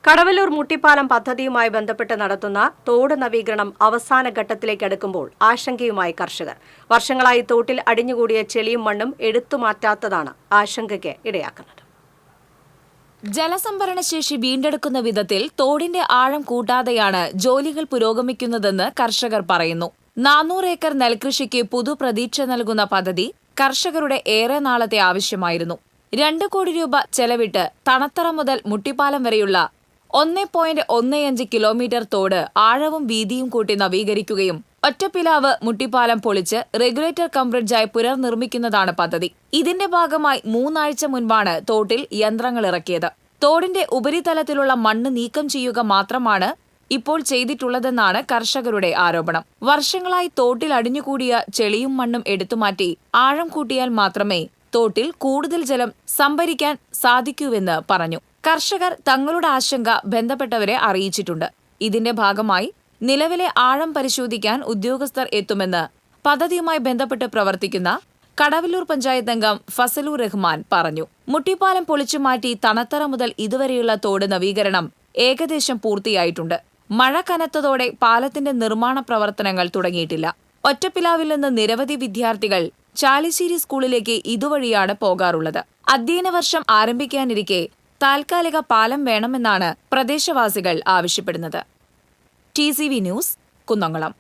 കടവല്ലൂർ മുട്ടിപ്പാലം പദ്ധതിയുമായി ബന്ധപ്പെട്ട് നടത്തുന്ന തോട് നവീകരണം അവസാന ഘട്ടത്തിലേക്ക് അടുക്കുമ്പോൾ ആശങ്കയുമായി കർഷകർ. വർഷങ്ങളായി തോട്ടിൽ അടിഞ്ഞുകൂടിയ ചെളിയും മണ്ണും എടുത്തുമാറ്റാത്തതാണ് ആശങ്കയ്ക്ക് ഇടയാക്കുന്നത്. ജലസംഭരണശേഷി വീണ്ടെടുക്കുന്ന വിധത്തിൽ തോടിന്റെ ആഴം കൂട്ടാതെയാണ് ജോലികൾ പുരോഗമിക്കുന്നതെന്ന് കർഷകർ പറയുന്നു. 400 ഏക്കർ നെൽകൃഷിക്ക് പുതുപ്രതീക്ഷ നൽകുന്ന പദ്ധതി കർഷകരുടെ ഏറെ നാളത്തെ ആവശ്യമായിരുന്നു. 2 കോടി രൂപ ചെലവിട്ട് തണത്തറ മുതൽ മുട്ടിപ്പാലം വരെയുള്ള 1.15 കിലോമീറ്റർ തോട് ആഴവും വീതിയും കൂട്ടി നവീകരിക്കുകയും ഒറ്റപ്പിലാവ് മുട്ടിപ്പാലം പൊളിച്ച് റെഗുലേറ്റർ കം ബ്രിഡ്ജായി പുനർനിർമ്മിക്കുന്നതാണ് പദ്ധതി. ഇതിന്റെ ഭാഗമായി 3 ആഴ്ച മുൻപാണ് തോട്ടിൽ യന്ത്രങ്ങൾ ഇറക്കിയത്. തോടിന്റെ ഉപരിതലത്തിലുള്ള മണ്ണ് നീക്കം ചെയ്യുക മാത്രമാണ് ഇപ്പോൾ ചെയ്തിട്ടുള്ളതെന്നാണ് കർഷകരുടെ ആരോപണം. വർഷങ്ങളായി തോട്ടിൽ അടിഞ്ഞുകൂടിയ ചെളിയും മണ്ണും എടുത്തുമാറ്റി ആഴം കൂട്ടിയാൽ മാത്രമേ തോട്ടിൽ കൂടുതൽ ജലം സംഭരിക്കാൻ സാധിക്കൂവെന്ന് പറഞ്ഞു. കർഷകർ തങ്ങളുടെ ആശങ്ക ബന്ധപ്പെട്ടവരെ അറിയിച്ചിട്ടുണ്ട്. ഇതിന്റെ ഭാഗമായി നിലവിലെ ആഴം പരിശോധിക്കാൻ ഉദ്യോഗസ്ഥർ എത്തുമെന്ന് പദ്ധതിയുമായി ബന്ധപ്പെട്ട് പ്രവർത്തിക്കുന്ന കടവല്ലൂർ പഞ്ചായത്ത് അംഗം ഫസലൂർ റഹ്മാൻ പറഞ്ഞു. മുട്ടിപ്പാലം പൊളിച്ചുമാറ്റി തണത്തറ മുതൽ ഇതുവരെയുള്ള തോട് നവീകരണം ഏകദേശം പൂർത്തിയായിട്ടുണ്ട്. മഴ കനത്തതോടെ പാലത്തിന്റെ നിർമ്മാണ പ്രവർത്തനങ്ങൾ തുടങ്ങിയിട്ടില്ല. ഒറ്റപ്പിലാവിൽ നിന്ന് നിരവധി വിദ്യാർത്ഥികൾ ചാലിശ്ശേരി സ്കൂളിലേക്ക് ഇതുവഴിയാണ് പോകാറുള്ളത്. അധ്യയന വർഷം ആരംഭിക്കാനിരിക്കെ താൽക്കാലിക പാലം വേണമെന്നാണ് പ്രദേശവാസികൾ ആവശ്യപ്പെടുന്നത്. TCV news, Kunnamkulam.